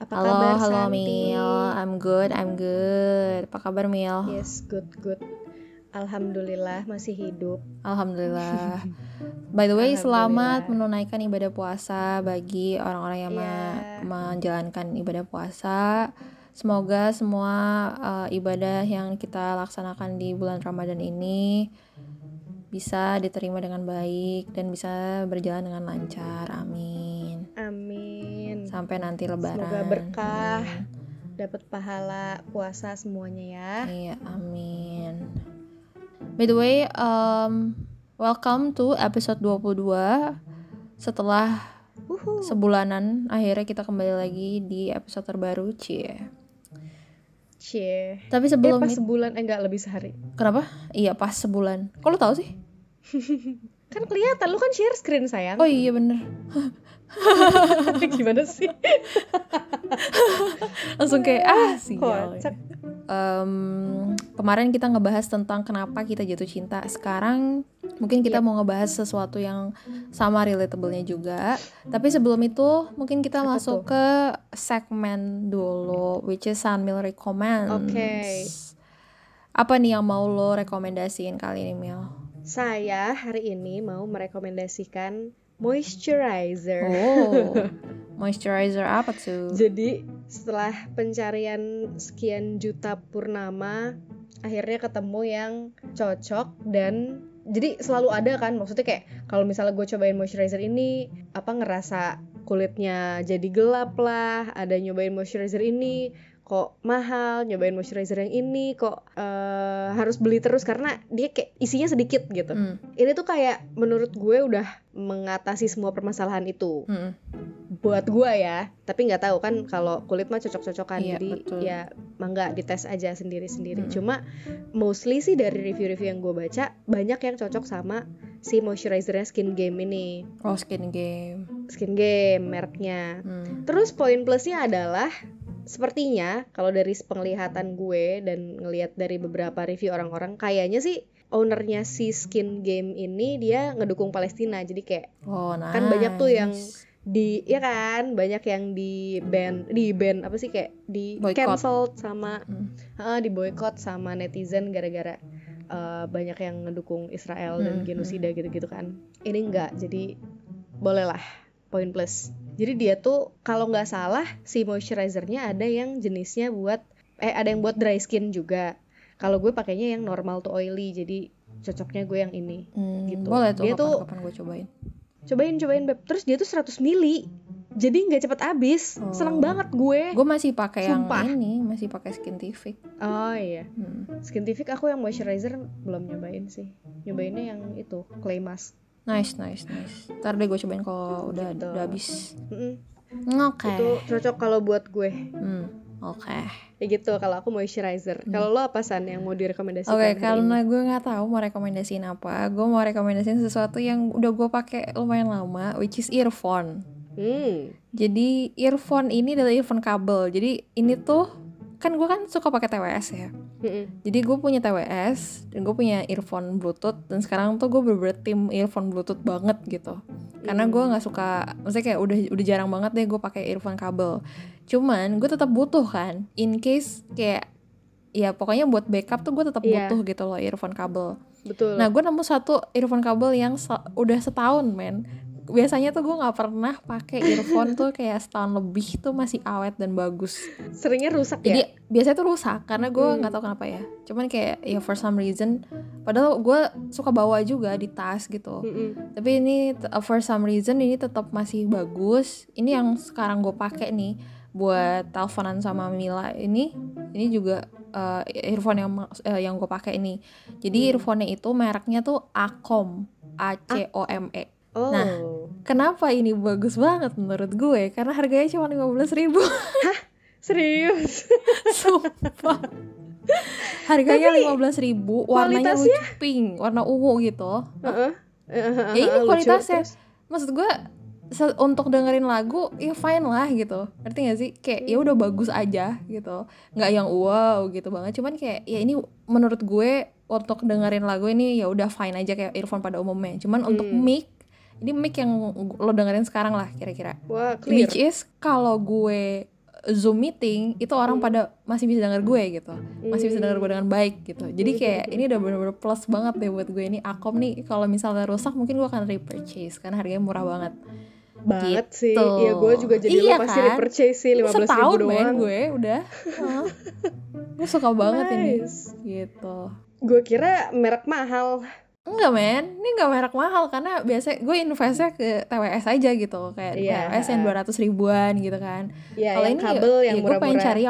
Apa Halo, kabar halo Santi? Mil. I'm good. Apa kabar Mil? Yes, good. Alhamdulillah masih hidup. Alhamdulillah. By the way, selamat Alhamdulillah. menunaikan ibadah puasa bagi orang-orang yang Iya. menjalankan ibadah puasa. Semoga semua ibadah yang kita laksanakan di bulan Ramadan ini bisa diterima dengan baik dan bisa berjalan dengan lancar. Amin. Amin. Sampai nanti Lebaran. Semoga berkah, dapat pahala puasa semuanya ya. Iya, amin. By the way, welcome to episode 22. Setelah sebulanan, akhirnya kita kembali lagi di episode terbaru, Cie. Tapi sebelum pas sebulan, enggak lebih sehari. Kenapa? Iya, pas sebulan. Kok lu tahu sih? Kan kelihatan, lu kan share screen sayang. Oh iya bener. Gimana sih? Langsung kayak sial. Kocak. Kemarin kita ngebahas tentang kenapa kita jatuh cinta. Sekarang mungkin kita mau ngebahas sesuatu yang sama relatable-nya juga. Tapi sebelum itu mungkin kita masuk ke segmen dulu, which is Sanmil Recommends. Oke. Apa nih yang mau lo rekomendasiin kali ini, Mil? Saya hari ini mau merekomendasikan moisturizer. Oh, moisturizer apa tuh? Jadi setelah pencarian sekian juta purnama, akhirnya ketemu yang cocok. Dan jadi selalu ada kan, maksudnya kayak kalau misalnya gue cobain moisturizer ini, ngerasa kulitnya jadi gelap lah. Ada nyobain moisturizer ini kok mahal, nyobain moisturizer yang ini kok harus beli terus karena dia kayak isinya sedikit gitu. Ini tuh kayak menurut gue udah mengatasi semua permasalahan itu. Buat gue ya, tapi nggak tahu kan kalau kulit mah cocok-cocokan. Jadi betul. ya mangga dites aja sendiri-sendiri. Cuma mostly sih dari review-review yang gue baca, banyak yang cocok sama si moisturizernya Skin Game ini. Oh, Skin Game mereknya. Terus poin plusnya adalah sepertinya kalau dari penglihatan gue dan ngelihat dari beberapa review orang-orang, kayaknya sih ownernya si Skin Game ini dia ngedukung Palestina. Jadi kayak nice. Kan banyak tuh yang banyak yang di ban apa sih, kayak di cancel sama di boycott sama netizen gara-gara banyak yang ngedukung Israel dan genosida gitu-gitu kan. Ini enggak, jadi bolehlah, poin plus. Jadi dia tuh kalau nggak salah si moisturizernya ada yang jenisnya ada yang buat dry skin juga. Kalau gue pakainya yang normal to oily, jadi cocoknya gue yang ini gitu. Boleh tuh, dia kapan gue cobain. Cobain Beb. Terus dia tuh 100 mili. Jadi nggak cepet habis. Seneng banget gue. Gue masih pakai yang ini, masih pakai Skintific. Oh iya. Skintific aku yang moisturizer belum nyobain sih. Nyobainnya yang itu, clay mask. Nice. Ntar deh gue cobain kalau udah habis. Oke. Itu cocok kalau buat gue. Oke. Ya gitu kalau aku moisturizer. Kalau lo apa San yang mau direkomendasikan? Oke, karena gue nggak tahu mau rekomendasiin apa, gue mau rekomendasiin sesuatu yang udah gue pakai lumayan lama, which is earphone. Jadi earphone ini adalah earphone kabel. Jadi ini tuh kan gue kan suka pakai TWS ya. Jadi gue punya TWS dan gue punya earphone Bluetooth, dan sekarang tuh gue bener-bener tim earphone Bluetooth banget gitu. Karena gue nggak suka, maksudnya kayak udah jarang banget deh gue pakai earphone kabel. Cuman gue tetap butuh kan, in case kayak ya pokoknya buat backup tuh gue tetap butuh gitu loh earphone kabel. Betul. Nah gue nemu satu earphone kabel yang udah setahun men. Biasanya tuh gue nggak pernah pakai earphone tuh kayak setahun lebih tuh masih awet dan bagus. Seringnya rusak. Jadi biasanya tuh rusak karena gue nggak tahu kenapa ya. Cuman kayak ya for some reason, padahal gue suka bawa juga di tas gitu. Tapi ini for some reason ini tetap masih bagus. Ini yang sekarang gue pakai nih buat teleponan sama Mila ini juga earphone yang gue pakai ini. Jadi earphone-nya itu mereknya tuh Acome, ACOME. Nah, kenapa ini bagus banget menurut gue? Karena harganya cuma 15.000. Hah? Serius? Sumpah. Harganya 15.000, warnanya lucu pink, warna ungu gitu. Ya ini kualitasnya. Maksud gue untuk dengerin lagu ya fine lah gitu. Ngerti gak sih? Kayak ya udah bagus aja gitu. Nggak yang wow gitu banget. Cuman kayak ya ini menurut gue untuk dengerin lagu ini ya udah fine aja kayak earphone pada umumnya. Cuman untuk mic, ini mic yang lo dengerin sekarang lah kira-kira. Wah, clear. Which is kalau gue Zoom meeting itu orang pada masih bisa dengar gue gitu, masih bisa dengar gue dengan baik gitu. Jadi kayak ini udah bener-bener plus banget deh buat gue. Ini Akom nih kalau misalnya rusak mungkin gue akan repurchase karena harganya murah banget. Banget gitu. sih. Iya, gue juga jadi iya lo pasti kan? repurchase sih 15.000 setahun doang. men gue udah. Gue suka banget ini gitu. Gue kira merek mahal. Enggak men, ini enggak merek mahal karena biasa gue investnya ke TWS aja gitu, kayak TWS yang 200 ribuan gitu kan. Kalau ini kabel yang gue pengen cari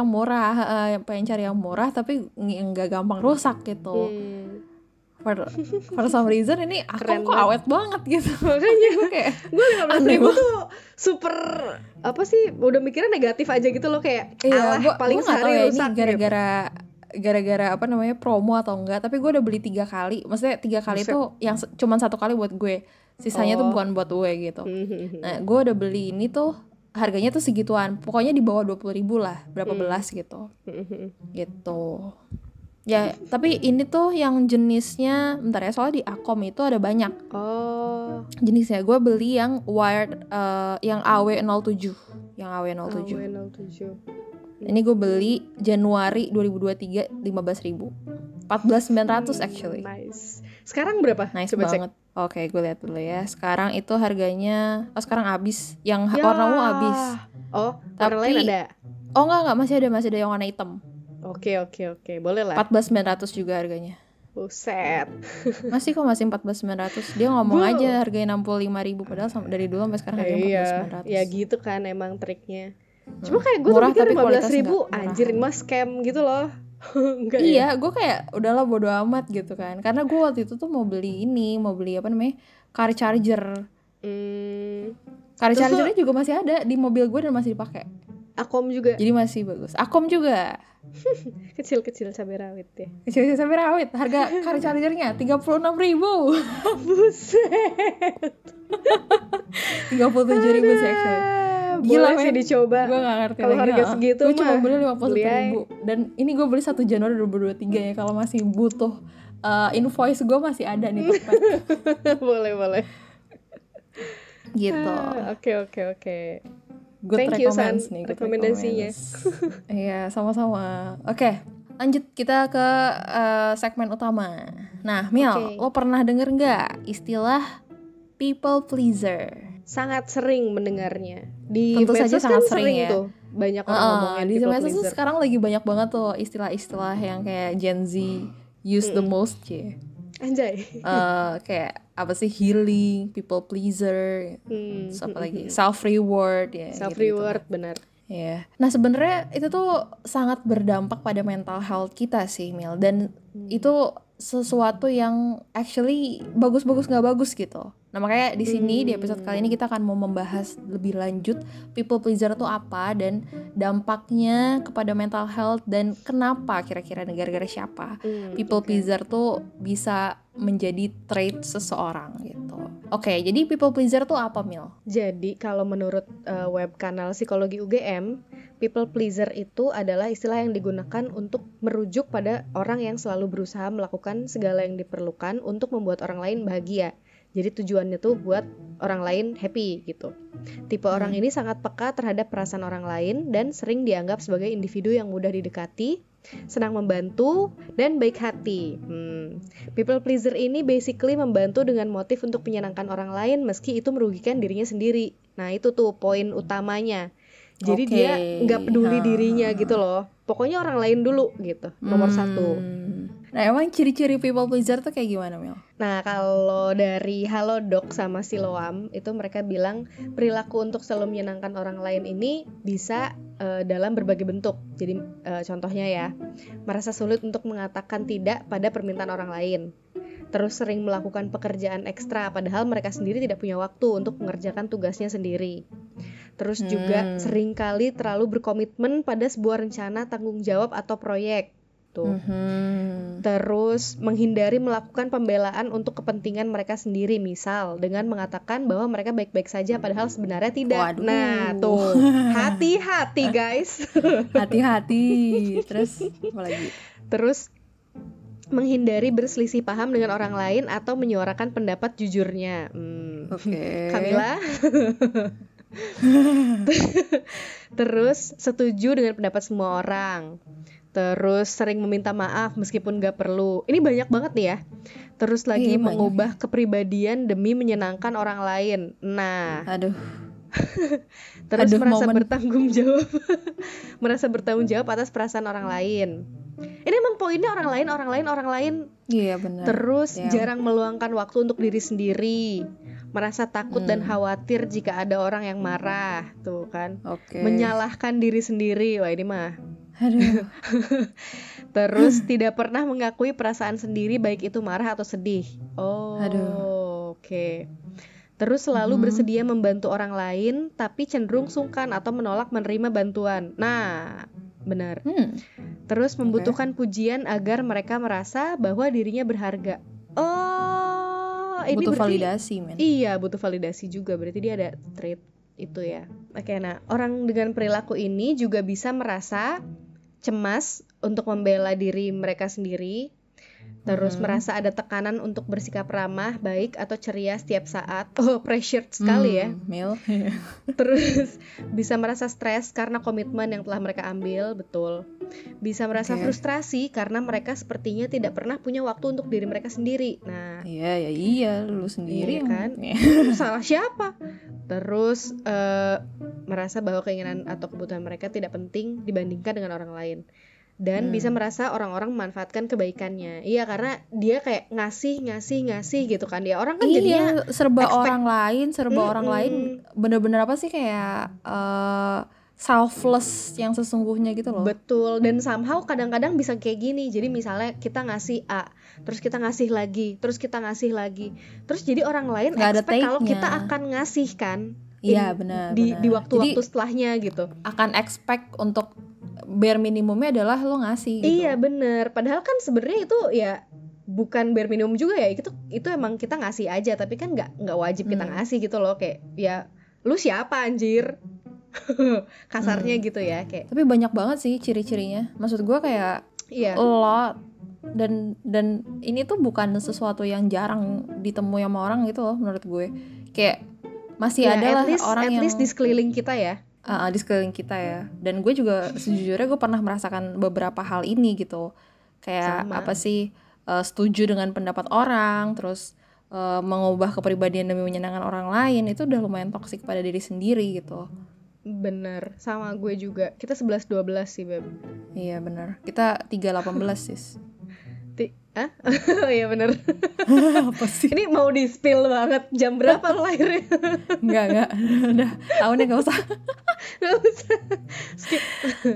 yang murah, tapi nggak gampang rusak gitu. For some reason ini Akom kok awet banget gitu. Makanya kayak gue 15.000 tuh super apa sih, udah mikirnya negatif aja gitu loh, kayak paling sehari rusak. Gara-gara apa namanya promo atau enggak, tapi gue udah beli 3 kali. Maksudnya 3 kali tuh yang cuman 1 kali buat gue, sisanya tuh bukan buat gue gitu. Nah gue udah beli ini tuh harganya tuh segituan, pokoknya di bawah 20.000 lah, berapa belas gitu. Gitu ya. Tapi ini tuh yang jenisnya, bentar ya, soalnya di Akom itu ada banyak jenisnya. Gue beli yang wired, yang AW07, Ini gue beli Januari 2023 15.000, 14.900 actually. Nice. Sekarang berapa? Nice coba banget. Oke, gue lihat dulu ya. Sekarang itu harganya, sekarang habis. Yang warna ungu habis. Warna lain ada? Enggak, masih ada yang warna hitam. Oke, boleh lah. 14.900 juga harganya. Buset. Masih 14.900. Dia ngomong aja harganya 65.000, padahal dari dulu sampai sekarang harganya 14.900. Ya gitu kan emang triknya. Cuma kayak gue tuh pikir 15.000 anjir mas scam gitu loh. Iya, gue kayak udahlah bodo amat gitu kan. Karena gue waktu itu tuh mau beli apa namanya, car charger. Car chargernya juga masih ada di mobil gue dan masih dipakai. Akom juga. Jadi masih bagus. Akom juga. Kecil-kecil cabai rawit ya. Kecil-kecil cabai rawit. Harga car chargernya 36.000. Buset. 37.000 sih actually. Gila sih dicoba. Gue gak ngerti kalau harga segitu gue cuma beli 51.000. Dan ini gue beli 1 Januari 2023 ya. Kalau masih butuh invoice gue masih ada nih tempat. Boleh gitu. Oke. Good Thank you San nih, rekomendasinya. Iya, sama-sama. Oke, lanjut kita ke segmen utama. Nah Mil, lo pernah denger gak istilah people pleaser? Sangat sering mendengarnya. Di tentu saja sangat sering ya. Tuh banyak orang ngomongin di people medsos pleaser. Tuh sekarang lagi banyak banget tuh istilah-istilah yang kayak Gen Z use the most ya. Anjay. Kayak apa sih, healing, people pleaser, apa lagi, self reward ya. Self reward gitu. Benar. Ya. Nah sebenarnya itu tuh sangat berdampak pada mental health kita sih Mil, dan itu sesuatu yang actually bagus nggak bagus gitu. Nah makanya di sini di episode kali ini kita akan mau membahas lebih lanjut people pleaser itu apa dan dampaknya kepada mental health, dan kenapa kira-kira gara-gara siapa people pleaser tuh bisa menjadi trait seseorang gitu. Oke, jadi people pleaser tuh apa Mil? Jadi kalau menurut web kanal Psikologi UGM, people pleaser itu adalah istilah yang digunakan untuk merujuk pada orang yang selalu berusaha melakukan segala yang diperlukan untuk membuat orang lain bahagia. Jadi tujuannya tuh buat orang lain happy gitu. Tipe orang ini sangat peka terhadap perasaan orang lain dan sering dianggap sebagai individu yang mudah didekati, senang membantu, dan baik hati. People pleaser ini basically membantu dengan motif untuk menyenangkan orang lain meski itu merugikan dirinya sendiri. Nah itu tuh poin utamanya. Jadi dia nggak peduli dirinya gitu loh. Pokoknya orang lain dulu gitu, nomor 1. Nah emang ciri-ciri people pleaser tuh kayak gimana Mil? Nah kalau dari Halodoc sama Siloam itu mereka bilang perilaku untuk selalu menyenangkan orang lain ini bisa dalam berbagai bentuk. Jadi contohnya ya, merasa sulit untuk mengatakan tidak pada permintaan orang lain. Terus sering melakukan pekerjaan ekstra padahal mereka sendiri tidak punya waktu untuk mengerjakan tugasnya sendiri. Terus juga seringkali terlalu berkomitmen pada sebuah rencana, tanggung jawab atau proyek. Terus menghindari melakukan pembelaan untuk kepentingan mereka sendiri, misal dengan mengatakan bahwa mereka baik-baik saja padahal sebenarnya tidak. Waduh. Nah tuh, hati-hati guys. Hati-hati. Terus apa lagi? Terus menghindari berselisih paham dengan orang lain atau menyuarakan pendapat jujurnya. Oke. Kamila? Terus setuju dengan pendapat semua orang. Terus sering meminta maaf meskipun gak perlu. Ini banyak banget nih ya. Terus lagi mengubah kepribadian demi menyenangkan orang lain. Nah, terus merasa bertanggung jawab merasa bertanggung jawab atas perasaan orang lain. Ini emang poinnya orang lain. Iya benar. Terus jarang meluangkan waktu untuk diri sendiri, merasa takut dan khawatir jika ada orang yang marah, tuh kan. Menyalahkan diri sendiri, wah ini mah. Terus tidak pernah mengakui perasaan sendiri, baik itu marah atau sedih. Oke. Terus selalu bersedia membantu orang lain, tapi cenderung sungkan atau menolak menerima bantuan. Nah, benar. Terus membutuhkan pujian agar mereka merasa bahwa dirinya berharga. Ini butuh berarti, validasi, men. Iya, butuh validasi juga. Berarti dia ada trait itu ya. Oke, nah orang dengan perilaku ini juga bisa merasa cemas untuk membela diri mereka sendiri. Terus merasa ada tekanan untuk bersikap ramah, baik atau ceria setiap saat. Pressured sekali ya. Terus bisa merasa stres karena komitmen yang telah mereka ambil, betul. Bisa merasa frustrasi karena mereka sepertinya tidak pernah punya waktu untuk diri mereka sendiri. Nah, iya, lu sendiri kan. Salah siapa? Terus merasa bahwa keinginan atau kebutuhan mereka tidak penting dibandingkan dengan orang lain. Dan bisa merasa orang-orang memanfaatkan kebaikannya. Iya, karena dia kayak ngasih gitu kan. Dia orang kan jadinya serba orang lain, bener-bener apa sih kayak selfless yang sesungguhnya gitu loh. Betul, dan somehow kadang-kadang bisa kayak gini. Jadi misalnya kita ngasih A, terus kita ngasih lagi, terus jadi orang lain expect kalau kita akan ngasih kan. Iya, benar. Di waktu-waktu setelahnya gitu. Akan expect untuk bare minimumnya adalah lo ngasih gitu. Iya bener, padahal kan sebenarnya itu ya bukan bare minimum juga ya, itu emang kita ngasih aja, tapi kan nggak wajib kita ngasih gitu loh, kayak ya lu siapa anjir. Kasarnya gitu ya kayak. Tapi banyak banget sih ciri-cirinya, maksud gue kayak lo dan ini tuh bukan sesuatu yang jarang ditemui sama orang gitu loh menurut gue, kayak masih ada lah orang yang di sekeliling kita ya. Di sekeliling kita ya. Dan gue juga sejujurnya gue pernah merasakan beberapa hal ini gitu. Kayak apa sih, setuju dengan pendapat orang, terus mengubah kepribadian demi menyenangkan orang lain, itu udah lumayan toksik pada diri sendiri gitu. Bener, sama gue juga. Kita 11-12 sih, Beb. Iya bener, kita 3-18 sis. Oh iya bener. Apa sih? Ini mau di spill banget. Jam berapa lo lahirnya? Enggak. Udah, tahunnya gak usah. Skip.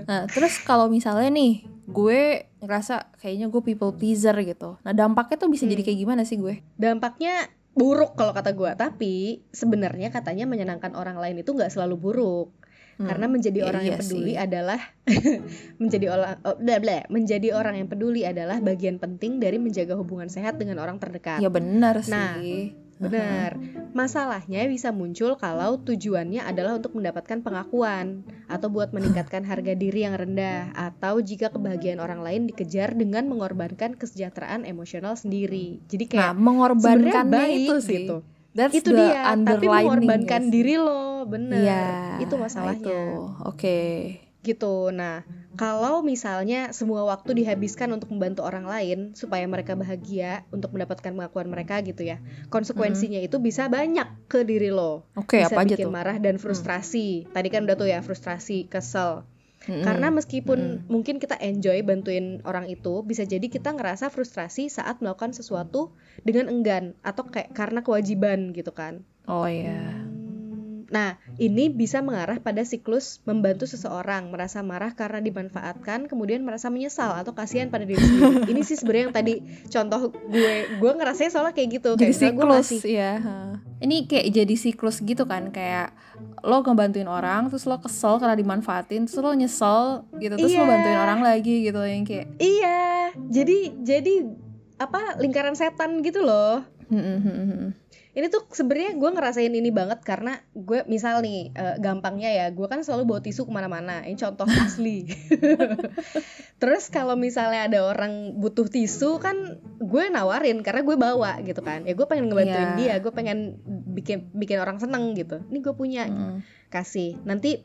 Nah, terus kalau misalnya nih, gue ngerasa kayaknya gue people pleaser gitu. Nah, dampaknya tuh bisa jadi kayak gimana sih gue? Dampaknya buruk kalau kata gue. Tapi sebenarnya katanya menyenangkan orang lain itu gak selalu buruk. Karena menjadi orang yang peduli adalah menjadi orang yang peduli adalah bagian penting dari menjaga hubungan sehat dengan orang terdekat. Ya benar sih. Nah, benar. Masalahnya bisa muncul kalau tujuannya adalah untuk mendapatkan pengakuan atau buat meningkatkan harga diri yang rendah, atau jika kebahagiaan orang lain dikejar dengan mengorbankan kesejahteraan emosional sendiri. Jadi kayak mengorbankannya baik, itu sih. Gitu. That's itu the dia, tapi mengorbankan diri lo, bener. Itu masalahnya. Oke. Gitu. Nah, kalau misalnya semua waktu dihabiskan untuk membantu orang lain supaya mereka bahagia, untuk mendapatkan pengakuan mereka gitu ya, konsekuensinya itu bisa banyak ke diri lo. Bisa apa bikin aja tuh? Marah dan frustrasi. Tadi kan udah tuh ya, frustrasi, kesel. Karena meskipun mungkin kita enjoy bantuin orang itu, bisa jadi kita ngerasa frustrasi saat melakukan sesuatu dengan enggan atau kayak karena kewajiban gitu kan. Oh iya. Nah, ini bisa mengarah pada siklus membantu seseorang merasa marah karena dimanfaatkan, kemudian merasa menyesal atau kasihan pada diri sendiri. Ini sih sebenarnya yang tadi contoh gue ngerasanya soalnya kayak gitu. Jadi kayak siklus ya. Ini kayak jadi siklus gitu kan, kayak lo ngebantuin orang, terus lo kesel karena dimanfaatin, terus lo nyesel gitu, terus lo bantuin orang lagi gitu, yang kayak. Iya, jadi apa, lingkaran setan gitu loh. Ini tuh sebenarnya gue ngerasain ini banget karena gue misal nih gampangnya ya, gue kan selalu bawa tisu kemana-mana. Ini contoh asli. Terus kalau misalnya ada orang butuh tisu kan gue nawarin karena gue bawa gitu kan. Ya gue pengen ngebantuin dia, gue pengen bikin orang seneng gitu. Ini gue punya, kasih. Nanti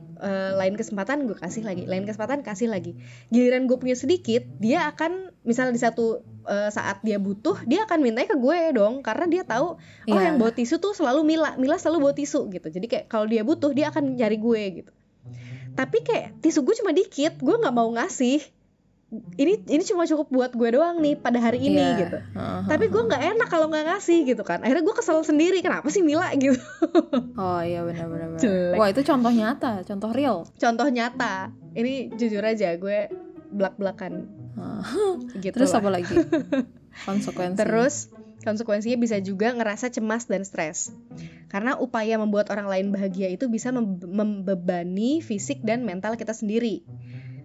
lain kesempatan gue kasih lagi, lain kesempatan kasih lagi. Giliran gue punya sedikit, dia akan misalnya di satu saat dia butuh, dia akan mintanya ke gue dong, karena dia tahu yang bawa tisu tuh selalu Mila selalu bawa tisu gitu. Jadi kayak kalau dia butuh, dia akan nyari gue gitu. Tapi kayak tisu gue cuma dikit, gue nggak mau ngasih. Ini cuma cukup buat gue doang nih pada hari ini gitu. Tapi gue nggak enak kalau nggak ngasih gitu kan. Akhirnya gue kesel sendiri, kenapa sih Mila gitu. Oh iya benar. Wah itu contoh nyata, contoh real. Contoh nyata. Ini jujur aja gue belak-belakan. Gitu. Terus apa lagi? Konsekuensinya bisa juga ngerasa cemas dan stres. Karena upaya membuat orang lain bahagia itu bisa membebani fisik dan mental kita sendiri.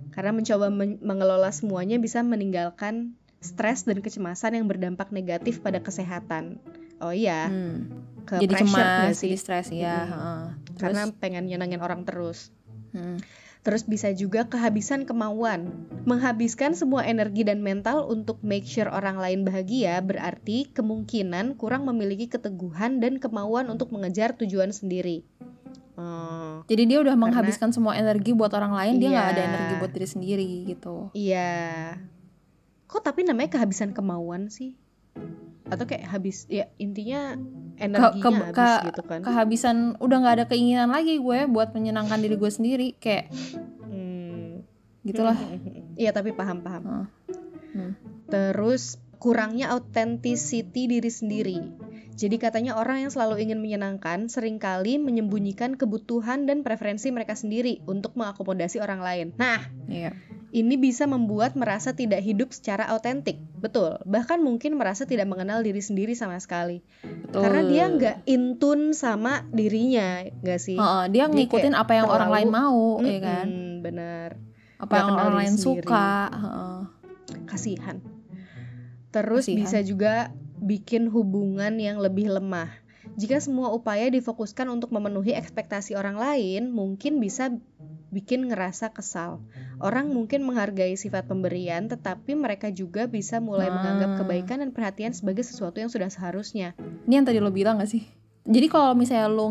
Karena mencoba mengelola semuanya bisa meninggalkan stres dan kecemasan yang berdampak negatif pada kesehatan. Oh iya, ke jadi pressure cemas, sih? jadi stres ya. Karena pengen nyenengin orang terus. Terus bisa juga kehabisan kemauan. Menghabiskan semua energi dan mental untuk make sure orang lain bahagia berarti kemungkinan kurang memiliki keteguhan dan kemauan untuk mengejar tujuan sendiri. Jadi dia udah menghabiskan semua energi buat orang lain, dia nggak ada energi buat diri sendiri gitu. Iya. Kok tapi namanya kehabisan kemauan sih? Atau kayak habis, ya intinya energinya habis gitu kan? Kehabisan, udah nggak ada keinginan lagi gue buat menyenangkan diri gue sendiri, kayak gitulah. Iya tapi paham. Terus kurangnya authenticity diri sendiri. Jadi katanya orang yang selalu ingin menyenangkan seringkali menyembunyikan kebutuhan dan preferensi mereka sendiri untuk mengakomodasi orang lain. Nah, ini bisa membuat merasa tidak hidup secara autentik. Betul, bahkan mungkin merasa tidak mengenal diri sendiri sama sekali. Betul. Karena dia nggak in tune sama dirinya, nggak sih? Dia ngikutin apa yang orang lain mau, ya kan? Benar. Apa yang orang lain suka. Kasihan. Terus bisa juga bikin hubungan yang lebih lemah. Jika semua upaya difokuskan untuk memenuhi ekspektasi orang lain, mungkin bisa bikin ngerasa kesal. Orang mungkin menghargai sifat pemberian, tetapi mereka juga bisa mulai menganggap kebaikan dan perhatian sebagai sesuatu yang sudah seharusnya. Ini yang tadi lo bilang gak sih? Jadi kalau misalnya lo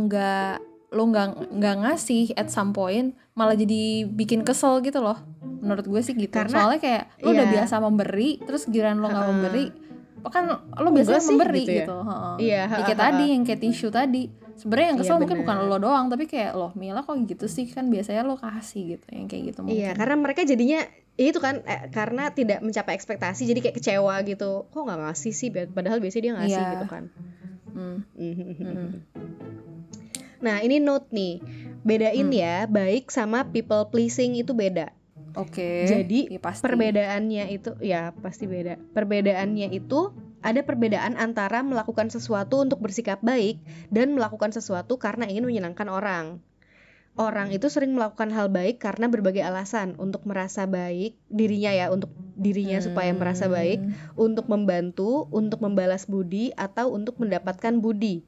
nggak ngasih at some point, malah jadi bikin kesel gitu loh. Menurut gue sih gitu. Karena, soalnya kayak lo udah biasa memberi, terus giliran lo nggak memberi, kan lo biasanya memberi gitu. Iya. Kayak tadi yang kayak tisu tadi. Sebenarnya yang kesel mungkin bukan lo doang, tapi kayak loh Mila kok gitu sih, kan biasanya lo kasih gitu, yang kayak gitu mungkin. Iya, karena mereka jadinya itu kan karena tidak mencapai ekspektasi, jadi kayak kecewa gitu. Kok nggak ngasih sih? Padahal biasanya dia ngasih gitu kan. Nah ini note nih, bedain ya, baik sama people pleasing itu beda. Oke. Jadi perbedaannya itu ya pasti beda. Perbedaannya itu ada perbedaan antara melakukan sesuatu untuk bersikap baik dan melakukan sesuatu karena ingin menyenangkan orang. Orang itu sering melakukan hal baik karena berbagai alasan, untuk merasa baik dirinya ya, untuk dirinya supaya merasa baik, untuk membantu, untuk membalas budi, atau untuk mendapatkan budi.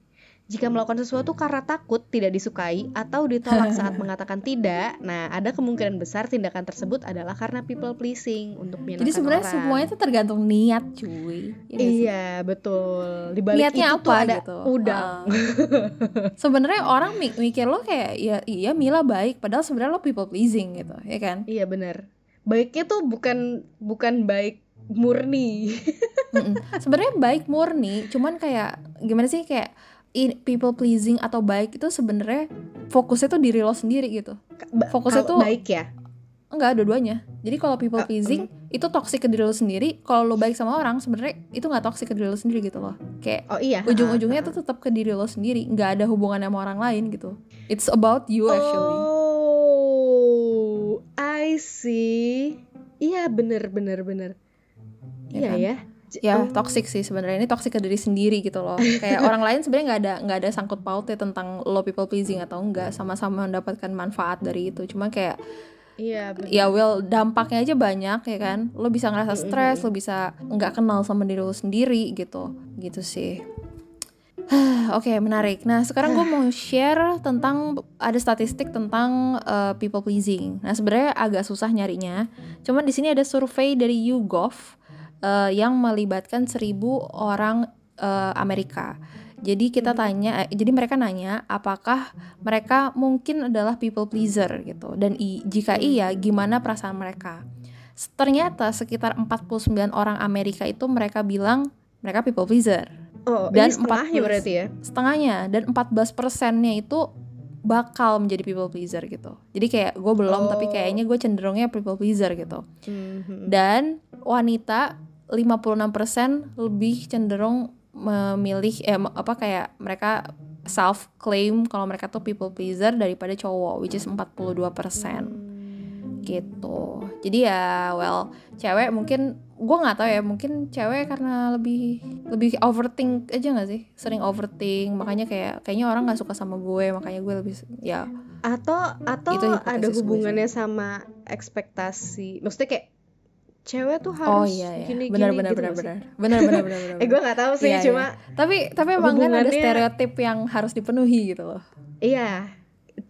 Jika melakukan sesuatu karena takut tidak disukai atau ditolak saat mengatakan tidak, nah ada kemungkinan besar tindakan tersebut adalah karena people pleasing, untuk menyenangkan orang. Jadi sebenarnya semuanya itu tergantung niat, cuy. Iya betul. Di balik niatnya itu apa tuh ada gitu. udang. Sebenarnya orang mikir lo kayak ya iya Mila baik, padahal sebenarnya lo people pleasing gitu, ya kan? Iya benar. Baiknya tuh bukan baik murni. Sebenarnya baik murni, cuman kayak gimana sih, kayak people pleasing atau baik itu sebenarnya fokusnya tuh diri lo sendiri gitu. Fokusnya tuh baik ya? Enggak, dua-duanya. Jadi kalau people pleasing itu toxic ke diri lo sendiri. Kalau lo baik sama orang sebenarnya itu nggak toxic ke diri lo sendiri gitu loh. Kayak ujung-ujungnya tuh tetap ke diri lo sendiri, nggak ada hubungannya sama orang lain gitu. It's about you actually. Oh, I see. Iya bener. Iya kan? Ya toxic sih sebenarnya, ini toxic ke diri sendiri gitu loh. Kayak orang lain sebenarnya nggak ada sangkut pautnya tentang lo people pleasing atau enggak, sama-sama mendapatkan manfaat dari itu. Cuma kayak dampaknya aja banyak ya kan. Lo bisa ngerasa stres, lo bisa nggak kenal sama diri lo sendiri gitu sih. Oke, menarik. Nah sekarang gue mau share tentang, ada statistik tentang people pleasing. Nah sebenarnya agak susah nyarinya. Cuman di sini ada survei dari YouGov yang melibatkan 1.000 orang Amerika. Jadi jadi mereka nanya apakah mereka mungkin adalah people pleaser gitu. Dan jika iya, gimana perasaan mereka? Ternyata sekitar 49 orang Amerika itu mereka bilang mereka people pleaser. Oh, dan ini setengahnya berarti ya? Setengahnya, dan 14%-nya itu bakal menjadi people pleaser gitu. Jadi kayak gue belum, tapi kayaknya gue cenderungnya people pleaser gitu. Dan wanita 56% lebih cenderung memilih kayak mereka self claim kalau mereka tuh people pleaser daripada cowok, which is 42%. Gitu. Jadi ya cewek mungkin gue nggak tahu ya, mungkin cewek karena lebih overthink aja nggak sih, sering overthink, makanya kayaknya orang nggak suka sama gue, makanya gue lebih ya. Atau itu ada hubungannya sama ekspektasi, maksudnya kayak cewek tuh harus gini benar. Gue nggak tahu sih, cuma tapi emang kan ada stereotip yang harus dipenuhi gitu loh. Iya,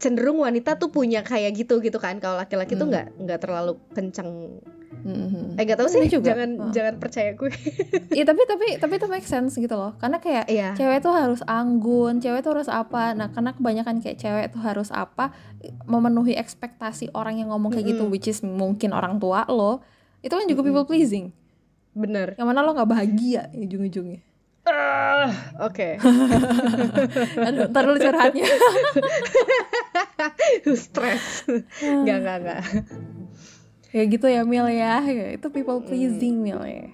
cenderung wanita tuh punya kayak gitu kan, kalau laki-laki tuh nggak terlalu kenceng. Nggak tahu sih, jangan percaya gue. Iya, tapi itu make sense gitu loh, karena kayak cewek tuh harus anggun, cewek tuh harus apa. Nah, karena kebanyakan kayak cewek tuh harus apa, memenuhi ekspektasi orang yang ngomong kayak gitu, which is mungkin orang tua lo. Itu kan juga people pleasing. Bener. Yang mana lo nggak bahagia ujung-ujungnya. Oke. Aduh, ntar dulu curhatnya. Stres. Enggak. Ya gitu ya Mil ya. Itu people pleasing Mil ya.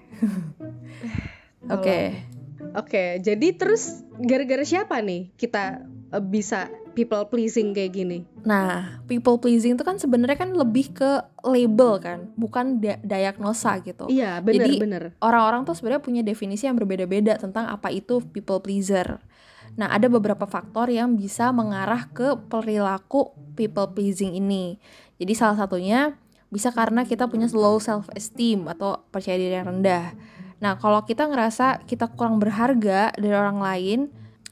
Oke, jadi terus gara-gara siapa nih kita bisa people pleasing kayak gini? Nah, people pleasing itu kan sebenarnya kan lebih ke label kan, bukan diagnosa gitu. Iya, benar. Orang-orang tuh sebenarnya punya definisi yang berbeda-beda tentang apa itu people pleaser. Nah, ada beberapa faktor yang bisa mengarah ke perilaku people pleasing ini. Jadi salah satunya bisa karena kita punya low self esteem atau percaya diri yang rendah. Nah, kalau kita ngerasa kita kurang berharga dari orang lain,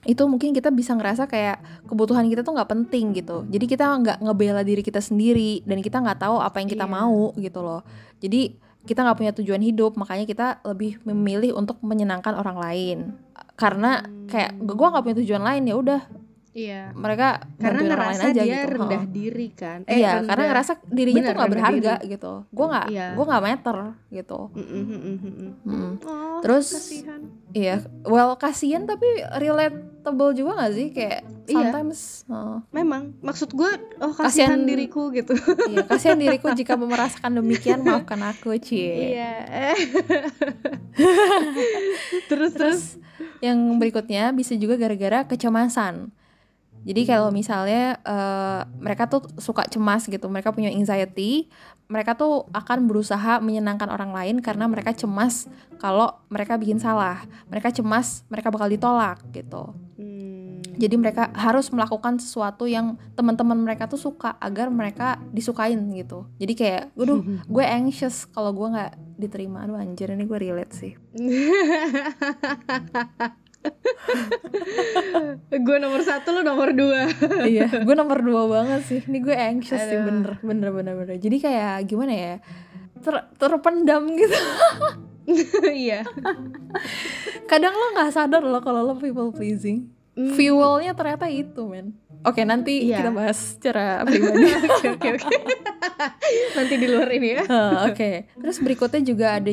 itu mungkin kita bisa ngerasa kayak kebutuhan kita tuh nggak penting gitu. Jadi kita nggak ngebela diri kita sendiri, dan kita nggak tahu apa yang kita mau gitu loh. Jadi kita nggak punya tujuan hidup, makanya kita lebih memilih untuk menyenangkan orang lain. Karena kayak gue nggak punya tujuan lain, ya udah. Iya. Mereka karena ngerasa aja dia gitu. rendah diri kan. Iya, karena ngerasa dirinya tuh nggak berharga diri. Gitu. Gue nggak meter gitu. Terus kasihan. Iya, kasihan tapi relatable juga nggak sih, kayak sometimes. Memang maksud gue kasihan diriku gitu. Iya, kasihan diriku jika merasakan demikian, maafkan aku cie. Iya. terus yang berikutnya bisa juga gara-gara kecemasan. Jadi kalau misalnya mereka tuh suka cemas gitu, mereka punya anxiety, mereka tuh akan berusaha menyenangkan orang lain karena mereka cemas kalau mereka bikin salah, mereka cemas mereka bakal ditolak gitu. Jadi mereka harus melakukan sesuatu yang teman-teman mereka tuh suka agar mereka disukain gitu. Jadi kayak, gue anxious kalau gue nggak diterima. Aduh anjir, ini gue relate sih. Gue nomor 1, lo nomor 2. Iya, gue nomor 2 banget sih. Ini gue anxious sih, bener. Jadi kayak gimana ya, terpendam gitu. Iya. Kadang lo nggak sadar lo kalau lo people pleasing. Fuelnya ternyata itu, men. Oke, nanti kita bahas secara pribadi. Oke. Nanti di luar ini ya. Oke. Terus berikutnya juga ada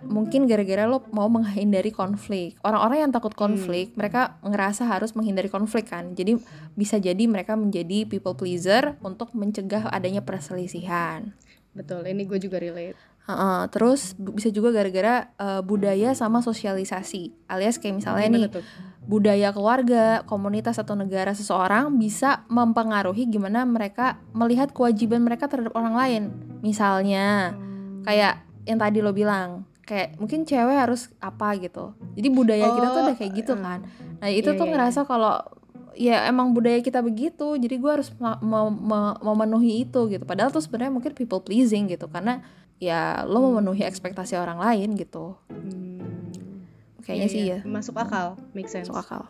mungkin gara-gara lo mau menghindari konflik. Orang-orang yang takut konflik, mereka ngerasa harus menghindari konflik kan. Jadi bisa jadi mereka menjadi people pleaser untuk mencegah adanya perselisihan. Betul, ini gue juga relate. Terus bisa juga gara-gara budaya sama sosialisasi, alias kayak misalnya budaya keluarga, komunitas atau negara seseorang bisa mempengaruhi gimana mereka melihat kewajiban mereka terhadap orang lain. Misalnya kayak yang tadi lo bilang, kayak mungkin cewek harus apa gitu. Jadi budaya kita tuh udah kayak gitu kan. Nah itu tuh ngerasa kalau ya emang budaya kita begitu, jadi gue harus memenuhi itu gitu. Padahal tuh sebenarnya mungkin people pleasing gitu, karena ya lo memenuhi ekspektasi orang lain gitu. Kayaknya sih ya. Masuk akal, make sense. Masuk akal.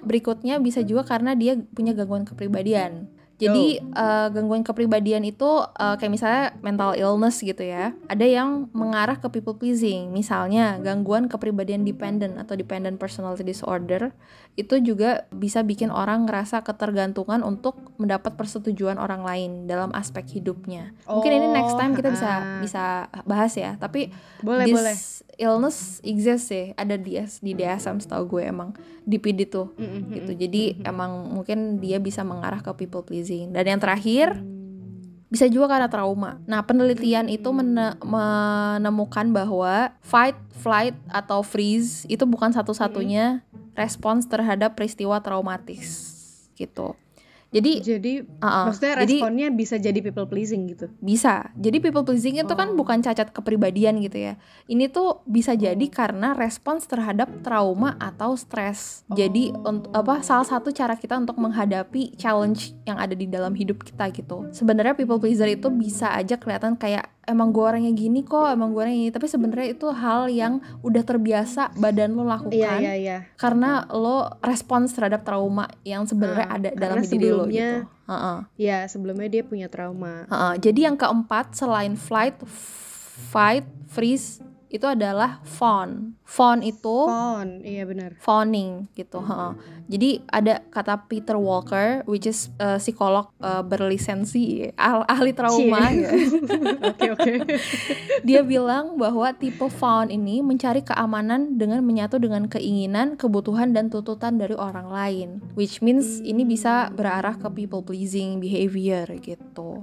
Berikutnya bisa juga karena dia punya gangguan kepribadian. Jadi gangguan kepribadian itu kayak misalnya mental illness gitu ya. Ada yang mengarah ke people pleasing. Misalnya gangguan kepribadian dependent atau dependent personality disorder itu juga bisa bikin orang ngerasa ketergantungan untuk mendapat persetujuan orang lain dalam aspek hidupnya. Mungkin ini next time kita bisa bahas ya. Tapi boleh. Illness exist sih, ada di DSM setahu gue emang di PD tuh gitu. Jadi emang mungkin dia bisa mengarah ke people pleasing. Dan yang terakhir bisa juga karena trauma. Nah, penelitian itu menemukan bahwa fight, flight atau freeze itu bukan satu-satunya respons terhadap peristiwa traumatis gitu. Jadi maksudnya responnya bisa jadi people pleasing gitu. Bisa. Jadi people pleasing itu kan bukan cacat kepribadian gitu ya. Ini tuh bisa jadi karena respons terhadap trauma atau stres. Jadi salah satu cara kita untuk menghadapi challenge yang ada di dalam hidup kita gitu. Sebenarnya people pleaser itu bisa aja kelihatan kayak emang gue orangnya gini kok, emang gue orangnya gini, tapi sebenarnya itu hal yang udah terbiasa badan lo lakukan. Iya. Karena lo respons terhadap trauma yang sebenarnya ada dalam diri lo gitu. Ya, sebelumnya dia punya trauma. Jadi yang keempat selain flight, fight, freeze itu adalah fawn. Fawn itu iya benar. fawning gitu. Jadi ada kata Peter Walker, which is psikolog berlisensi, ahli trauma. Oke. Dia bilang bahwa tipe fawn ini mencari keamanan dengan menyatu dengan keinginan, kebutuhan dan tuntutan dari orang lain, which means ini bisa berarah ke people pleasing behavior gitu.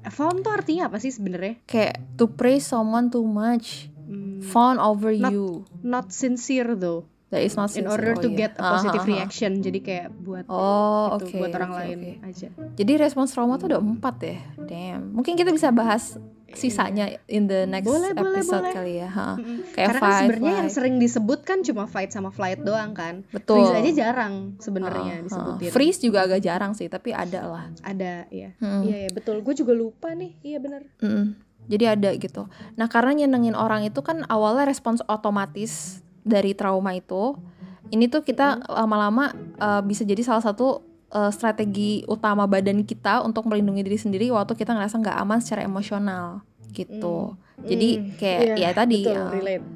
Fawn tuh artinya apa sih sebenarnya? Kayak to praise someone too much, fawn over you. Not sincere though. That is not sincere. In order to get a positive reaction. Jadi kayak buat buat orang lain aja. Jadi respons trauma tuh ada 4 ya. Damn. Mungkin kita bisa bahas sisanya in the next episode kali ya. Kayak karena kan sebenarnya yang sering disebut kan cuma fight sama flight doang kan. Betul. Freeze aja jarang sebenarnya disebutin. Freeze juga agak jarang sih, tapi ada lah. Ada ya. Iya betul. Gue juga lupa nih. Iya benar. Jadi ada gitu. Nah, karena nyenengin orang itu kan awalnya respons otomatis dari trauma itu. Ini tuh kita lama-lama bisa jadi salah satu strategi utama badan kita untuk melindungi diri sendiri waktu kita ngerasa nggak aman secara emosional gitu. Jadi kayak tadi betul, relate.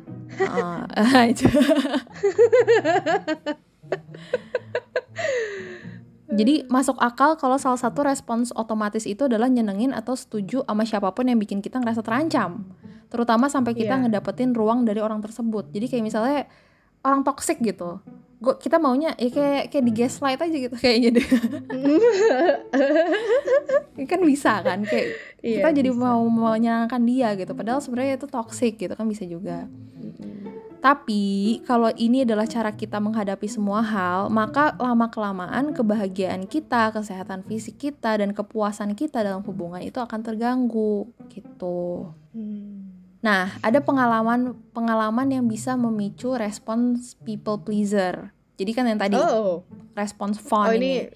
Jadi masuk akal kalau salah satu respons otomatis itu adalah nyenengin atau setuju sama siapapun yang bikin kita ngerasa terancam, terutama sampai kita ngedapetin ruang dari orang tersebut. Jadi kayak misalnya orang toksik gitu, kita maunya ya kayak di gaslight aja gitu kayaknya deh. Kan bisa kan kayak kita jadi mau menyenangkan dia gitu, padahal sebenarnya itu toksik gitu kan, bisa juga. Tapi kalau ini adalah cara kita menghadapi semua hal, maka lama-kelamaan kebahagiaan kita, kesehatan fisik kita, dan kepuasan kita dalam hubungan itu akan terganggu gitu. Nah, ada pengalaman yang bisa memicu respons people pleaser. Jadi kan yang tadi respons fawn ini.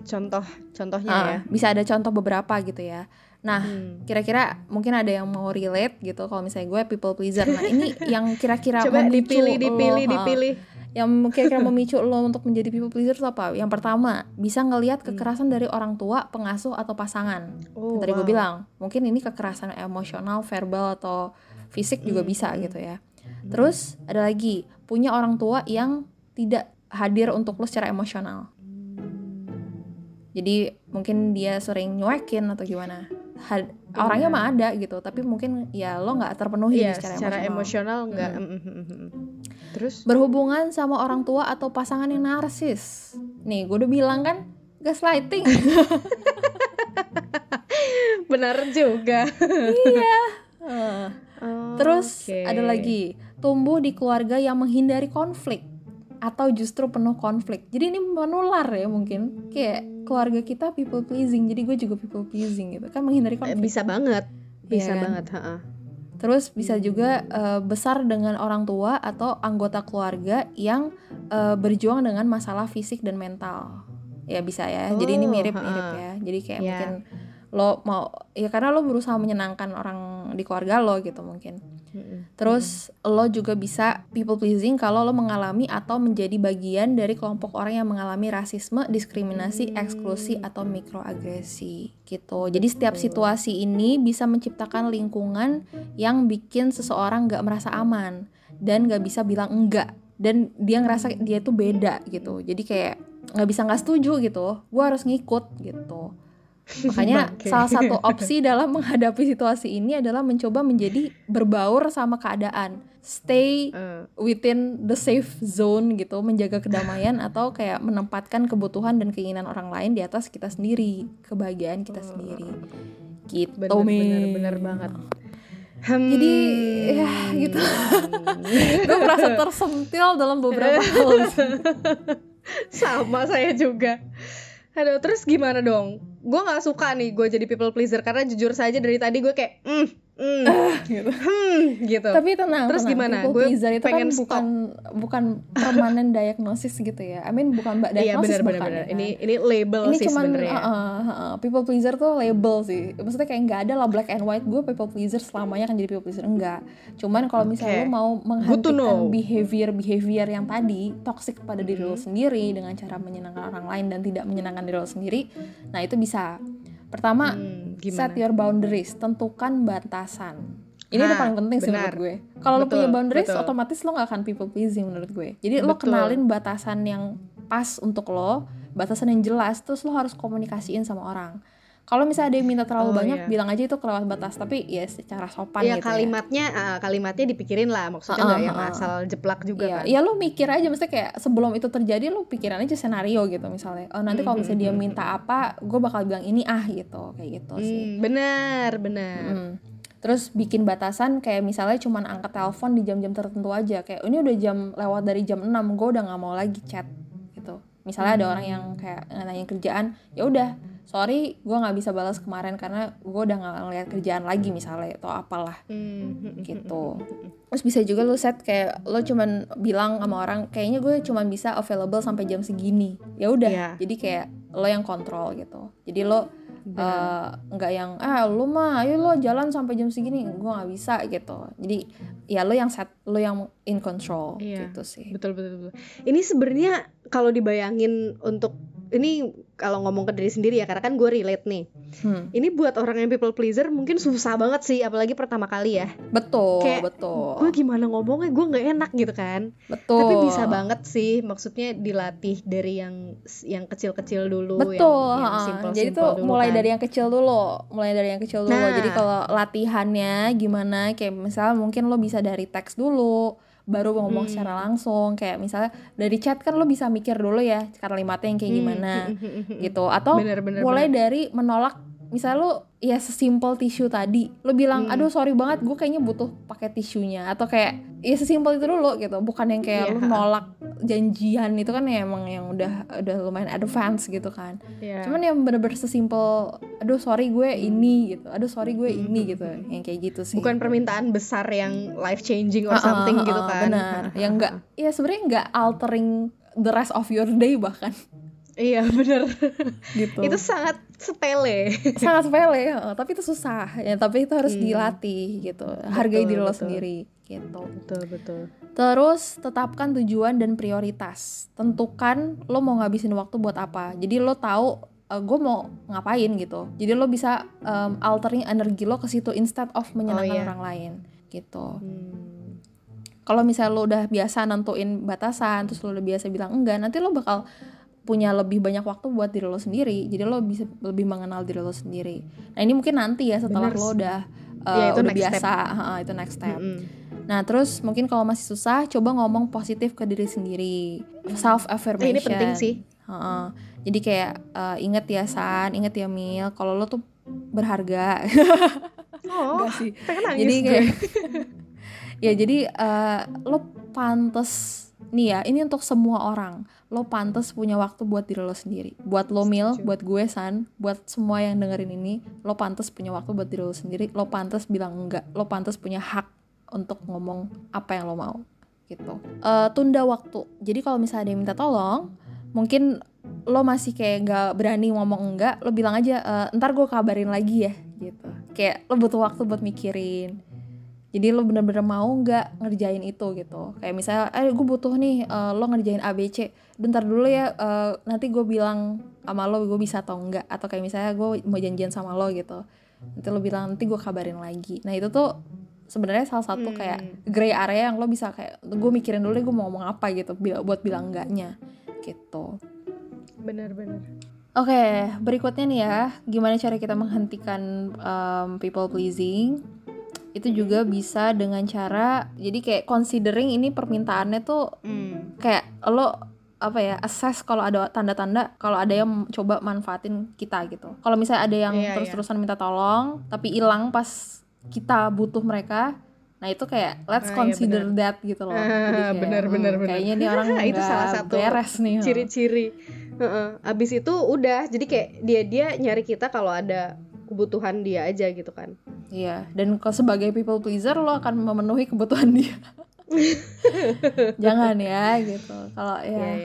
Contohnya ya. Bisa ada contoh beberapa gitu ya. Nah, kira-kira mungkin ada yang mau relate gitu kalau misalnya gue people pleaser. Nah, ini yang kira-kira coba memicu dipilih. Yang kira-kira memicu lo untuk menjadi people pleaser itu apa? Yang pertama, bisa ngelihat kekerasan dari orang tua, pengasuh atau pasangan. Tadi gue bilang, mungkin ini kekerasan emosional, verbal atau fisik juga bisa gitu ya. Terus ada lagi, punya orang tua yang tidak hadir untuk lo secara emosional. Jadi mungkin dia sering nyuekin atau gimana. Orangnya mah ada gitu, tapi mungkin ya lo nggak terpenuhi secara emosional nggak. Terus berhubungan sama orang tua atau pasangan yang narsis. Nih gue udah bilang kan, gaslighting. Benar juga. Iya. Terus ada lagi, tumbuh di keluarga yang menghindari konflik atau justru penuh konflik. Jadi ini menular ya mungkin. Kayak keluarga kita people pleasing, jadi gue juga people pleasing gitu kan, menghindari konflik. Bisa banget. Terus bisa juga besar dengan orang tua atau anggota keluarga yang berjuang dengan masalah fisik dan mental. Ya bisa ya. Jadi ini mirip-mirip ya. Jadi kayak mungkin lo mau ya karena lo berusaha menyenangkan orang di keluarga lo gitu mungkin. Terus lo juga bisa people pleasing kalau lo mengalami atau menjadi bagian dari kelompok orang yang mengalami rasisme, diskriminasi, eksklusi atau mikroagresi gitu. Jadi setiap situasi ini bisa menciptakan lingkungan yang bikin seseorang gak merasa aman dan gak bisa bilang enggak, dan dia ngerasa dia tuh beda gitu. Jadi kayak gak bisa gak setuju gitu, gue harus ngikut gitu. Makanya salah satu opsi dalam menghadapi situasi ini adalah mencoba menjadi berbaur sama keadaan, stay within the safe zone gitu, menjaga kedamaian atau kayak menempatkan kebutuhan dan keinginan orang lain di atas kita sendiri, kebahagiaan kita sendiri gitu. Bener banget. Jadi ya gitu. Gue merasa tersentil dalam beberapa hal. Sama saya juga. Aduh, terus gimana dong? Gue gak suka nih gue jadi people pleaser, karena jujur saja dari tadi gue kayak gitu. Tapi tenang. Terus gimana? People pleaser itu kan bukan permanen diagnosis gitu ya. I mean bukan diagnosis. Iya benar. Ya, kan? Ini label sih sebenarnya. People pleaser tuh label sih. Maksudnya kayak nggak ada lah black and white. Gue people pleaser selamanya kan jadi people pleaser, enggak. Cuman kalau misalnya lo mau menghentikan behavior yang tadi toxic pada diri lo sendiri dengan cara menyenangkan orang lain dan tidak menyenangkan diri lo sendiri, nah itu bisa. Pertama, set your boundaries, tentukan batasan. Ini udah paling penting sih menurut gue. Kalau lo punya boundaries, otomatis lo gak akan people pleasing menurut gue. Jadi lo kenalin batasan yang pas untuk lo, batasan yang jelas, terus lo harus komunikasiin sama orang. Kalau misalnya ada yang minta terlalu banyak, bilang aja itu kelewat batas. Tapi ya secara sopan gitu kalimatnya dipikirin lah. Maksudnya gak yang asal jeplak juga kan. Iya, lo mikir aja, maksudnya kayak sebelum itu terjadi lo pikiran aja senario gitu. Misalnya, nanti kalau misalnya dia minta apa, gue bakal bilang ini gitu. Kayak gitu sih. Benar. Terus bikin batasan kayak misalnya cuman angkat telepon di jam-jam tertentu aja. Kayak ini udah lewat dari jam 6, gue udah gak mau lagi chat gitu. Misalnya ada orang yang kayak nanya kerjaan, ya udah, sorry gue nggak bisa balas kemarin karena gue udah nggak ngeliat kerjaan lagi misalnya atau apalah gitu. Terus bisa juga lo set kayak lo cuman bilang sama orang kayaknya gue cuman bisa available sampai jam segini, ya udah. Jadi kayak lo yang kontrol gitu. Jadi lo nggak yang lo mah ayo lo jalan sampai jam segini, gue nggak bisa gitu. Jadi ya lo yang set, lo yang in control gitu sih. Betul. Ini sebenarnya kalau dibayangin untuk ini kalau ngomong ke diri sendiri ya, karena kan gue relate nih. Ini buat orang yang people pleaser mungkin susah banget sih, apalagi pertama kali ya. Betul. Gue gimana ngomongnya, gue nggak enak gitu kan. Betul. Tapi bisa banget sih, maksudnya dilatih dari yang kecil-kecil dulu. Betul. Yang simple-simple. Jadi tuh dulu mulai kan. dari yang kecil dulu. Jadi kalau latihannya gimana, kayak misalnya mungkin lo bisa dari teks dulu, baru ngomong secara langsung. Kayak misalnya dari chat kan lo bisa mikir dulu ya kalimatnya yang kayak gimana gitu. Atau mulai dari menolak, misalnya lo ya sesimpel tisu tadi, lo bilang aduh sorry banget gue kayaknya butuh pakai tisunya, atau kayak ya sesimpel itu dulu gitu. Bukan yang kayak lo nolak janjian, itu kan ya emang yang udah lumayan advance gitu kan. Cuman yang bener-bener sesimpel aduh sorry gue ini gitu, aduh sorry gue ini gitu, yang kayak gitu sih. Bukan permintaan besar yang life changing or something gitu kan. Benar. Yang enggak, ya sebenarnya enggak altering the rest of your day bahkan. Iya benar. Gitu. Itu sangat sepele. Tapi itu susah ya, tapi itu harus dilatih gitu. Hargai diri lo sendiri gitu. Betul. Terus tetapkan tujuan dan prioritas. Tentukan lo mau ngabisin waktu buat apa. Jadi lo tahu gue mau ngapain gitu. Jadi lo bisa altering energi lo ke situ instead of menyenangkan orang lain gitu. Kalau misalnya lo udah biasa nentuin batasan, terus lo udah biasa bilang enggak, nanti lo bakal punya lebih banyak waktu buat diri lo sendiri. Jadi lo bisa lebih mengenal diri lo sendiri. Nah ini mungkin nanti ya setelah lo udah biasa, itu next step. Nah terus mungkin kalau masih susah, coba ngomong positif ke diri sendiri, self affirmation. Ini penting sih. Jadi kayak inget ya San, inget ya Mil, kalau lo tuh berharga. Enggak sih. Jadi kayak ya jadi lo pantes nih ya, ini untuk semua orang. Lo pantes punya waktu buat diri lo sendiri. Buat lo Mil, buat gue San, buat semua yang dengerin ini, lo pantes punya waktu buat diri lo sendiri. Lo pantes bilang enggak. Lo pantes punya hak untuk ngomong apa yang lo mau gitu. Tunda waktu. Jadi kalau misalnya dia minta tolong, mungkin lo masih kayak nggak berani ngomong enggak, lo bilang aja ntar gue kabarin lagi ya gitu. Kayak lo butuh waktu buat mikirin. Jadi lo bener-bener mau nggak ngerjain itu gitu. Kayak misalnya, gue butuh nih lo ngerjain ABC. Bentar dulu ya, nanti gue bilang sama lo gue bisa atau enggak. Atau kayak misalnya gue mau janjian sama lo gitu. Nanti lo bilang nanti gue kabarin lagi. Nah itu tuh sebenarnya salah satu kayak gray area yang lo bisa kayak gue mikirin dulu deh gue mau ngomong apa gitu buat bilang enggaknya gitu. Benar-benar. Oke, berikutnya nih ya, gimana cara kita menghentikan people pleasing? Itu juga bisa dengan cara, jadi kayak considering ini permintaannya tuh kayak lo apa ya, assess kalau ada tanda-tanda kalau ada yang coba manfaatin kita gitu. Kalau misalnya ada yang terus-terusan minta tolong tapi hilang pas kita butuh mereka, nah itu kayak let's consider that gitu loh. Jadi kayak bener. kayaknya nih orang itu salah satu beres nih. Ciri-ciri. Abis itu udah, jadi kayak dia nyari kita kalau ada kebutuhan dia aja gitu kan. Iya, dan kalau sebagai people pleaser lo akan memenuhi kebutuhan dia. Jangan ya gitu. Kalau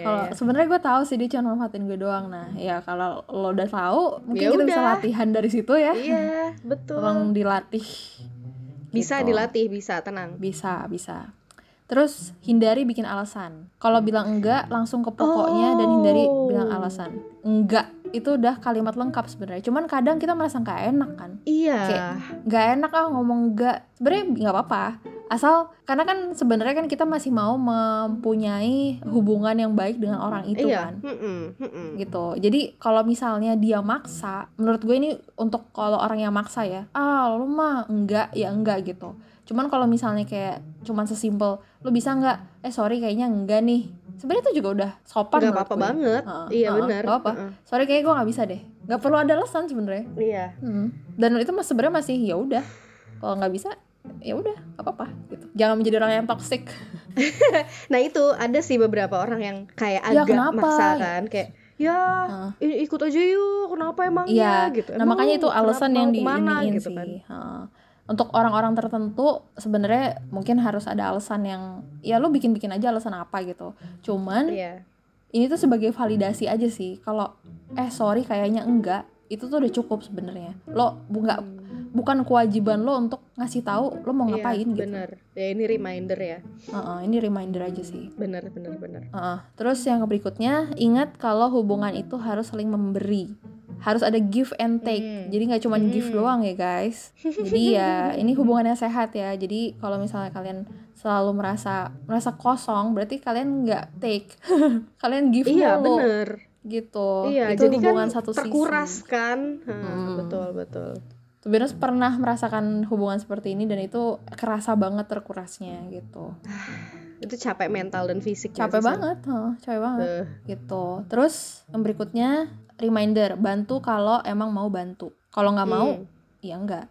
kalau sebenarnya gue tahu sih dia cuma manfaatin gue doang. Nah ya kalau lo udah tahu mungkin kita bisa latihan dari situ ya. Iya betul. Tolong dilatih. Bisa gitu. Dilatih, bisa, tenang. Bisa. Terus hindari bikin alasan. Kalau bilang enggak langsung ke pokoknya dan hindari bilang alasan. Enggak itu udah kalimat lengkap sebenarnya. Cuman kadang kita merasa nggak enak kan. Iya. Kayak nggak enak ngomong enggak. Sebenarnya nggak apa-apa. Asal karena kan sebenarnya kan kita masih mau mempunyai hubungan yang baik dengan orang itu kan. Gitu. Jadi kalau misalnya dia maksa, menurut gue ini untuk kalau orang yang maksa ya. Lu mah enggak ya enggak gitu. Cuman kalau misalnya kayak cuman sesimpel lu bisa nggak? Sorry kayaknya enggak nih. Sebenarnya itu juga udah sopan. Gak apa-apa banget. Iya benar. Gak apa. Sorry kayaknya gue nggak bisa deh. Gak perlu ada alasan sebenarnya. Iya. Dan itu sebenarnya masih ya udah. Kalau nggak bisa ya udah gak apa-apa gitu. Jangan menjadi orang yang toksik. Nah itu ada sih beberapa orang yang kayak agak maksa kan, kayak ikut aja yuk, kenapa emangnya gitu. Nah makanya itu alasan yang diiniin gitu sih kan. Untuk orang-orang tertentu sebenarnya mungkin harus ada alasan yang ya lo bikin aja alasan apa gitu. Cuman ini tuh sebagai validasi aja sih. Kalau sorry kayaknya enggak, itu tuh udah cukup sebenarnya. Lo bukan kewajiban lo untuk ngasih tahu lo mau ngapain gitu. Bener. Ya ini reminder ya. Ini reminder aja sih. Bener. Terus yang berikutnya, ingat kalau hubungan itu harus saling memberi. Harus ada give and take. Jadi nggak cuma give doang ya guys. Jadi ya ini hubungannya sehat ya. Jadi kalau misalnya kalian selalu merasa kosong, berarti kalian nggak take. Kalian give mulu. Iya bener. Gitu. Iya, itu jadi hubungan kan satu terkuras sisi. Kan. Betul. Sebenarnya pernah merasakan hubungan seperti ini dan itu kerasa banget terkurasnya gitu. Itu capek mental dan fisik. Capek banget gitu. Terus yang berikutnya reminder, bantu kalau emang mau bantu. Kalau nggak mau, ya enggak.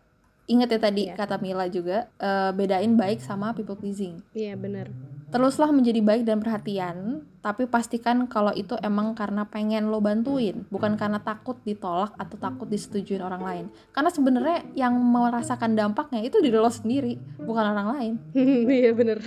Ingat ya tadi kata Mila juga, bedain baik sama people pleasing. Iya benar. Teruslah menjadi baik dan perhatian, tapi pastikan kalau itu emang karena pengen lo bantuin, bukan karena takut ditolak atau takut disetujuin orang lain. Karena sebenarnya yang merasakan dampaknya itu diri lo sendiri, bukan orang lain. Iya benar.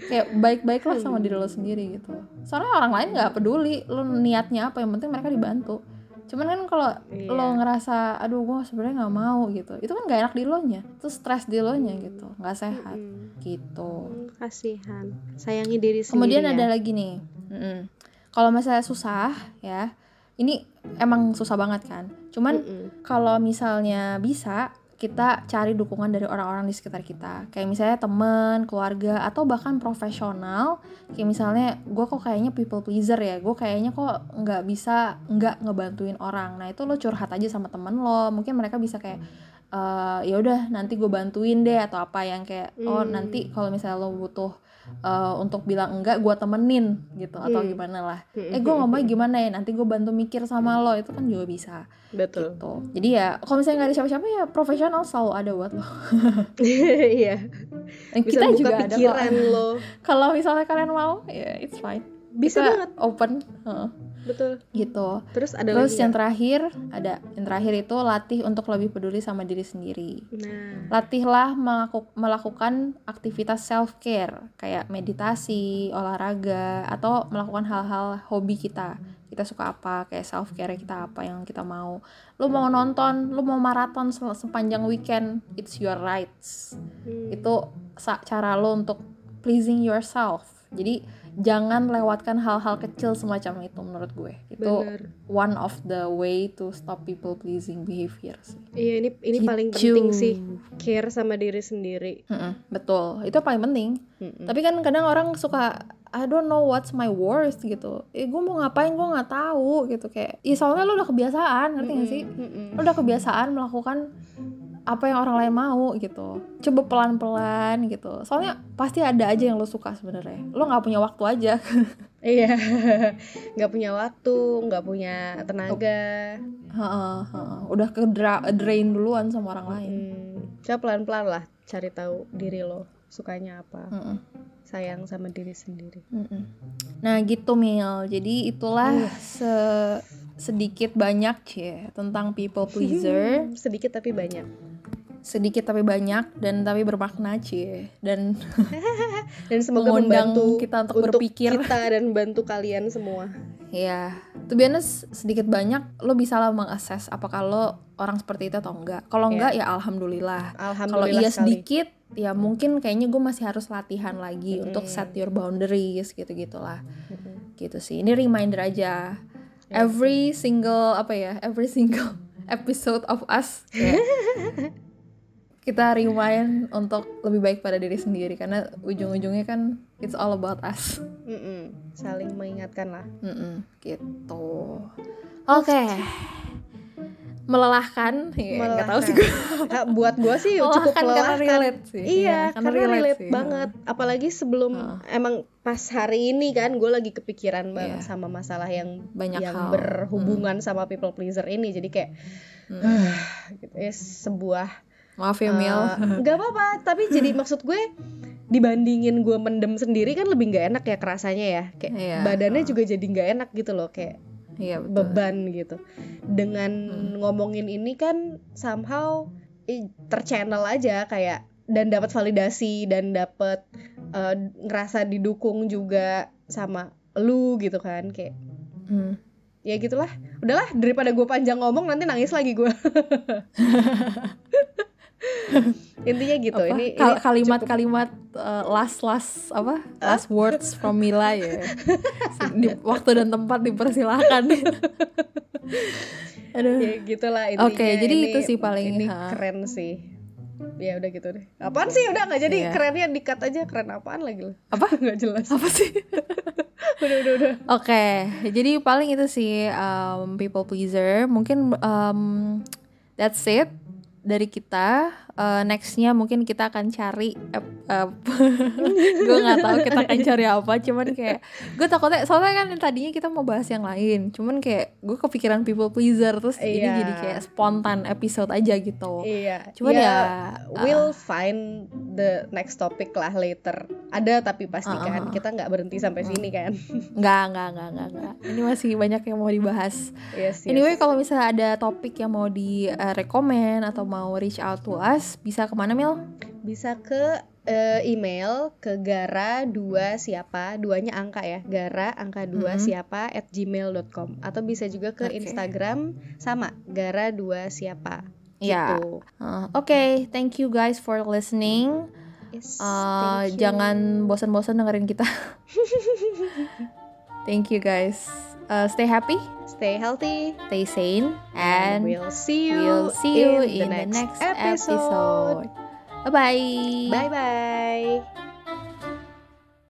Kayak baik-baiklah sama diri lo sendiri gitu. Soalnya orang lain nggak peduli lo niatnya apa, yang penting mereka dibantu. Cuman kan kalau lo ngerasa aduh gue sebenarnya nggak mau gitu, itu kan nggak enak di lo nya, itu stres di lo nya gitu, nggak sehat gitu. Kasihan, sayangi diri sendiri. Kemudian ada lagi nih, kalau misalnya susah ya, ini emang susah banget kan. Cuman kalau misalnya bisa, kita cari dukungan dari orang-orang di sekitar kita. Kayak misalnya teman, keluarga, atau bahkan profesional. Kayak misalnya, gue kok kayaknya people pleaser ya. Gue kayaknya kok nggak bisa nggak ngebantuin orang. Nah itu lo curhat aja sama temen lo. Mungkin mereka bisa kayak, ya udah nanti gue bantuin deh atau apa yang kayak, nanti kalau misalnya lo butuh untuk bilang enggak, gue temenin gitu atau gimana lah. Gue ngomongnya gimana ya, nanti gue bantu mikir sama lo, itu kan juga bisa. Betul. Gitu. Jadi ya kalau misalnya nggak ada siapa-siapa ya profesional selalu ada buat lo. Iya. Dan kita juga ada pikiran lo. Kalau misalnya kalian mau, ya it's fine. Bisa kita banget. open. Betul. Gitu. Terus ada Terus lagi yang terakhir itu latih untuk lebih peduli sama diri sendiri. Nah, Latihlah melakukan aktivitas self care kayak meditasi, olahraga, atau melakukan hal-hal hobi kita. Kita suka apa, kayak self care kita apa yang kita mau. Lu mau nonton, lu mau maraton sepanjang weekend, it's your rights. Itu cara lu untuk pleasing yourself. Jadi jangan lewatkan hal-hal kecil semacam itu menurut gue. Itu one of the way to stop people pleasing behavior sih. Iya, ini paling penting sih, care sama diri sendiri. Betul, itu paling penting. Tapi kan kadang orang suka I don't know what's my worth gitu. Gue mau ngapain gue nggak tahu gitu, kayak. Soalnya lo udah kebiasaan, ngerti nggak sih? Lo udah kebiasaan melakukan apa yang orang lain mau gitu. Coba pelan-pelan gitu. Soalnya pasti ada aja yang lo suka sebenarnya. Lo nggak punya waktu aja. Iya, nggak punya waktu, nggak punya tenaga. Udah drain duluan sama orang lain. Coba pelan-pelan lah cari tahu diri lo sukanya apa. Sayang sama diri sendiri. Nah gitu Mil. Jadi itulah sedikit banyak tentang people pleaser. Sedikit tapi banyak dan tapi bermakna dan semoga membantu kita untuk berpikir kita dan bantu kalian semua. Ya, to be honest, sedikit banyak lo bisa lah mengakses apakah lo orang seperti itu atau enggak. Kalau enggak ya alhamdulillah. Kalau iya sedikit ya mungkin kayaknya gue masih harus latihan lagi untuk set your boundaries gitu-gitulah. Gitu sih. Ini reminder aja. Every single episode of us kita remind untuk lebih baik pada diri sendiri, karena ujung-ujungnya kan it's all about us. Saling mengingatkan lah. Gitu. Oke. Melelahkan, nggak tahu sih gue. Buat gue sih cukup melelahkan. Karena relate sih. Iya, karena relate banget. Apalagi sebelum emang pas hari ini kan gue lagi kepikiran banget sama masalah yang banyak yang hal berhubungan sama people pleaser ini. Jadi kayak gitu ya, sebuah maaf ya Mil. Gak apa-apa, tapi jadi maksud gue dibandingin gue mendem sendiri kan lebih gak enak ya kerasanya ya. Kayak badannya juga jadi gak enak gitu loh, kayak beban gitu. Dengan ngomongin ini kan somehow terchannel aja kayak, dan dapat validasi dan dapat ngerasa didukung juga sama lu gitu kan, kayak ya gitulah. Udahlah, daripada gue panjang ngomong nanti nangis lagi gue. Intinya gitu. Ini kalimat-kalimat last words from Mila ya. Waktu dan tempat dipersilakan. Aduh. Ya gitulah intinya. Oke, jadi itu sih paling ini keren sih. Ya udah gitu deh. Apaan sih, udah nggak jadi kerennya di-cut aja. Keren apaan lagi lo? Apa? Nggak jelas. Apa sih? udah. Oke, jadi paling itu sih people pleaser. Mungkin that's it dari kita. Nextnya mungkin kita akan cari gue nggak tahu kita akan cari apa, cuman kayak gue takutnya, soalnya kan tadinya kita mau bahas yang lain, cuman kayak gue kepikiran people pleaser, terus ini jadi kayak spontan episode aja gitu. Cuman we'll find the next topic lah later. Ada tapi pasti kan kita nggak berhenti sampai sini kan. Nggak. Ini masih banyak yang mau dibahas. Anyway, kalau misalnya ada topik yang mau di rekomen atau mau reach out to us, bisa kemana Mil? Bisa ke email ke gara2siapa, 2-nya angka ya, gara2siapa @gmail.com, atau bisa juga ke Instagram sama gara2siapa gitu. Oke, thank you guys for listening. Jangan bosan-bosan dengerin kita. Thank you guys. Stay happy, stay healthy, stay sane, and we'll see you in the next episode. Bye bye. Bye bye.